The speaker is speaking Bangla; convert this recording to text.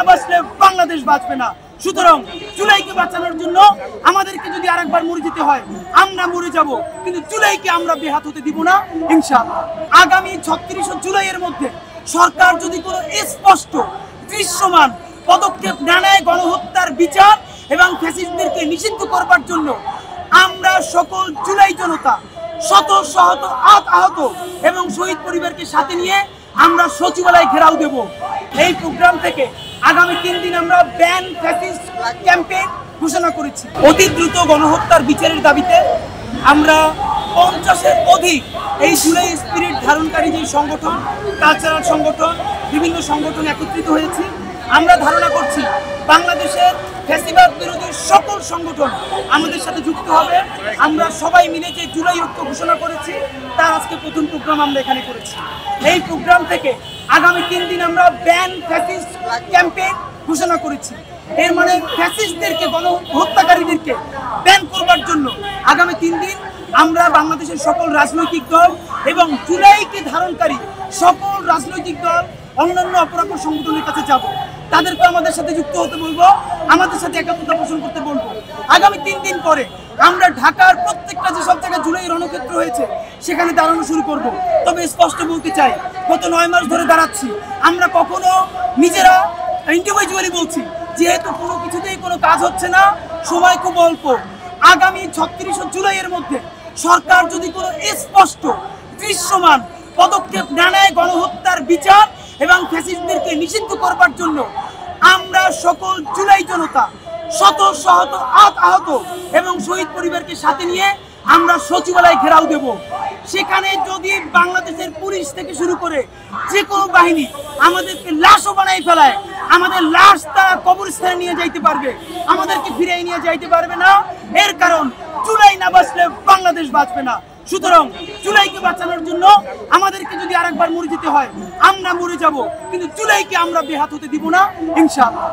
না বাঁচলে বাংলাদেশ বাঁচবে না। সুতরাং জুলাইকে বাঁচানোর জন্য আমাদেরকে যদি আরেকবার মরে যেতে হয় আমরা মরে যাব, কিন্তু জুলাইকে আমরা বেহাত হতে দিব না ইনশাআল্লাহ। আগামী ৩৬ জুলাইয়ের মধ্যে সরকার যদি কোনো স্পষ্ট দৃশ্যমান পদক্ষেপ না নেয় গণহত্যার বিচার এবং ফ্যাসিস্টদেরকে নিষিদ্ধ করবার জন্য, আমরা সকল জুলাই জনতা শত শত আহত এবং শহীদ পরিবারকে সাথে নিয়ে আমরা সচিবালয় ঘেরাও দেব। এই প্রোগ্রাম থেকে আগামী ৩ দিন আমরা ব্যান ফ্যাসিস্ট ক্যাম্পেইন ঘোষণা করেছি। অতি দ্রুত গণহত্যার বিচারের দাবিতে আমরা ৫০-এর অধিক এই জুলাই স্পিরিট ধারণকারী যে সংগঠন, কালচারাল সংগঠন, বিভিন্ন সংগঠন একত্রিত হয়েছি। আমরা ধারণা করছি বাংলাদেশের ফ্যাসিবাদ বিরোধী সকল সংগঠন আমাদের সাথে যুক্ত হবে। আমরা সবাই মিলে যে জুলাই ঐক্য ঘোষণা করেছি তার আজকে প্রথম প্রোগ্রাম আমরা এখানে করেছি। এই প্রোগ্রাম থেকে আগামী ৩ দিন আমরা ব্যান ফ্যাসিস্ট ক্যাম্পেইন ঘোষণা করেছি। এর মানে ফ্যাসিস্টদেরকে, গণহত্যাকারীদেরকে ব্যান করবার জন্য আগামী ৩ দিন আমরা বাংলাদেশের সকল রাজনৈতিক দল এবং জুলাইকে ধারণকারী সকল রাজনৈতিক দল, অন্যান্য অপরাপর সংগঠনের কাছে যাব। তাদেরকে আমাদের সাথে যুক্ত হতে বলবো, আমাদের সাথে একাত্মতা পোষণ করতে বলবো। আগামী ৩ দিন পরে আমরা ঢাকার প্রত্যেকটা যে সব জায়গায় জুলাই রণক্ষেত্র হয়েছে সেখানে দাঁড়ানো শুরু করব। তবে স্পষ্ট বলতে চাই, গত ৯ মাস ধরে দাঁড়াচ্ছি, আমরা কখনো নিজেরা ইন্ডিভিজুয়ালি বলছি যেহেতু কোনো কিছুতেই কোনো কাজ হচ্ছে না, সময় খুব অল্প। আগামী ৩৬ জুলাইয়ের মধ্যে সরকার যদি কোনো স্পষ্ট দৃশ্যমান পদক্ষেপ না নেয় গণহত্যার বিচার এবং ফ্যাসিস্টদেরকে নিষিদ্ধ করবার জন্য, আমরা সকল জুলাই জনতা শত শত আহত এবং শহীদ পরিবারকে সাথে নিয়ে আমরা সচিবালয় ঘেরাও দেব। সেখানে যদি বাংলাদেশের পুলিশ থেকে শুরু করে যে কোনো বাহিনী আমাদেরকে লাশও বানাই ফেলায়, আমাদের লাশ তারা কবরস্থানে নিয়ে যাইতে পারবে, আমাদেরকে ফিরিয়ে নিয়ে যাইতে পারবে না। এর কারণ জুলাই না বাঁচলে বাংলাদেশ বাঁচবে না। সুতরাং জুলাইকে বাঁচানোর জন্য আমাদেরকে যদি আরেকবার মরে যেতে হয় আমরা মরে যাব, কিন্তু জুলাইকে আমরা বেহাত হতে দিব না ইনশাআল্লাহ।